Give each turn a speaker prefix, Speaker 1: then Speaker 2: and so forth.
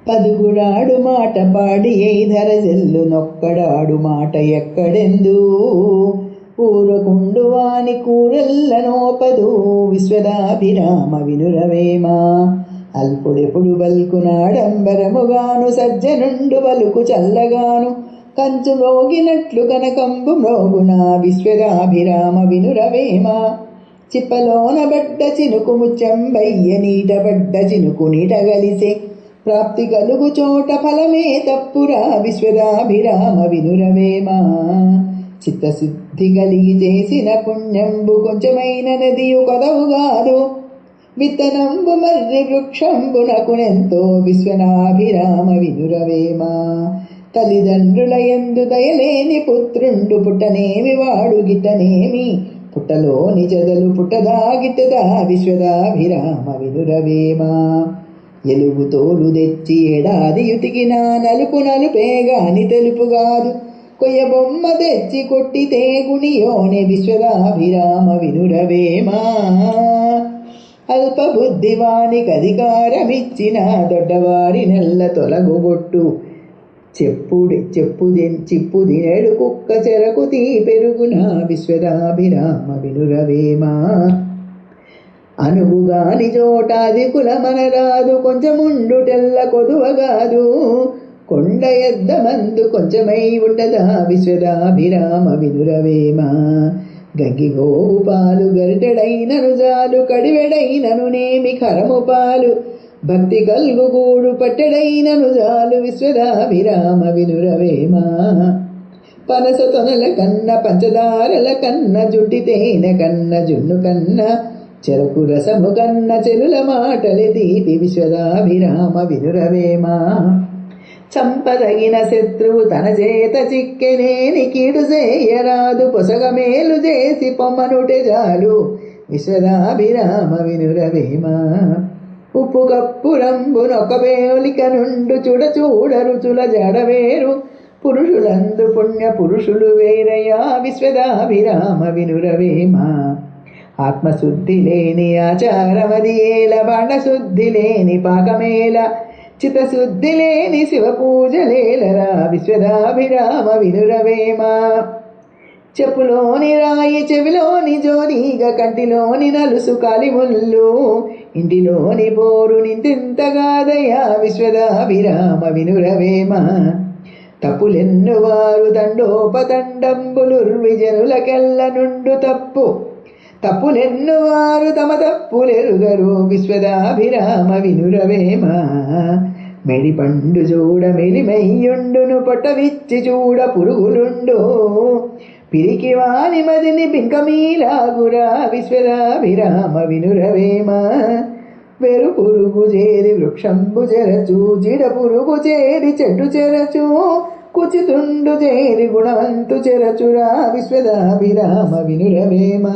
Speaker 1: పదుగుడాడు మాట పాడి ధరజెల్లు నొక్కడాడు మాట ఎక్కడెందు ఊరకుండు వాని కూరెల్ల నోపదు విశ్వదాభిరామ వినురవేమ అల్పుడెప్పుడు బల్కునాడంబరముగాను సజ్జనుండు బలుకు చల్లగాను కంచు మ్రోగినట్లు కనకంబు మ్రోగున విశ్వదాభిరామ వినురవేమ చిప్పలోన బడ్డ చినుకు ముచ్చంబయ్య నీట బడ్డ చినుకు నీట గలిసే ప్రాప్తి కలుగు చోట ఫలమే తప్పురా విశ్వదాభిరామ వినురవేమ చిత్తశుద్ధి కలిగి చేసిన పుణ్యంబు కొంచెమైన నదియు కొదవుగాదు విత్తనంబు మర్రి వృక్షంబునకునెంతో విశ్వనాభిరామ వినురవేమ తల్లిదండ్రుల యందు దయలేని పుత్రుండు పుట్టనేమి వాడు గిట్టనేమి పుట్టలోని చెదలు పుట్టదా గిట్టదా విశ్వదాభిరామ వినురవేమ ఎలుగు తోలు తెచ్చి ఏడాది యుతికినా నలుపు నలుపేగాని తెలుపుగాదు కొయ్య బొమ్మ తెచ్చి కొట్టితే గుణియోని విశ్వదాభిరామ వినురవేమ అల్ప బుద్ధివానికి అధికారమిచ్చిన దొడ్డవారి నెల్ల తొలగుగొట్టు చిప్పు దినెడు కుక్క చెరకు తీ పెరుగున విశ్వదాభిరామ వినురవేమ అనువుగాని చోటాది కులమనరాదు కొంచెముండు తెల్ల కొదువగాదు కొండ ఎద్ద మందు కొంచెమై ఉండదా విశ్వదాభిరామ వినురవేమ గంగిగోవు పాలు గరిటెడైనను జాలు కడివెడైనను నేమి కరము పాలు భక్తి కల్గుగూడు పట్టెడైనను జాలు విశ్వదాభిరామ వినురవేమ పనస తొనల కన్న పంచదారల కన్న జుట్టి తేనె కన్న జున్ను కన్న చెరకు రసము కన్న చెలుల మాటలే దీపి విశ్వదాభిరామ వినురవేమ చంపదగిన శత్రువు తన చేత చిక్కెనేని కీడు చేయరాదు పొసగ మేలు చేసి పొమ్మనుటే చాలు విశ్వదాభిరామ వినురవేమ ఉప్పు కప్పురంబునొక పేలిక నుండు చూడ రుచుల జడవేరు పురుషులందు పుణ్య పురుషులు వేరయా విశ్వదాభిరామ వినురవేమ ఆత్మశుద్ధి లేని ఆచారమది ఏల బాండశుద్ధి లేని పాకమేల చిత్తశుద్ధి లేని శివ పూజలేలరా విశ్వదాభిరామ వినురవేమ చెప్పులోని రాయి చెవిలోని జోనిగ కంటిలోని నలుసు కాలిముళ్ళు ఇంటిలోని పోరు నింతింతగాదయా విశ్వదాభిరామ వినురవేమ తప్పులెన్ను వారు దండోపదండంబులుర్విజనులకెల్ల నుండు తప్పులెన్ను వారు తమ తప్పులెరుగరు విశ్వదాభిరామ వినురవేమ మెడిపండు చూడ మెలిమయ్యుండును పొట్టవిచ్చి చూడ పురుగులుండు పిరికి వాని మదిని పింకమీలాగురా విశ్వదాభిరామ వినురవేమ వెరు పురుగు చేరి వృక్షంబు చెరచు జిడ పురుగు చేరి చెట్టు చెరచు కుచితుండు చేరి గుణవంతు చెరచురా విశ్వదాభిరామ వినురవేమ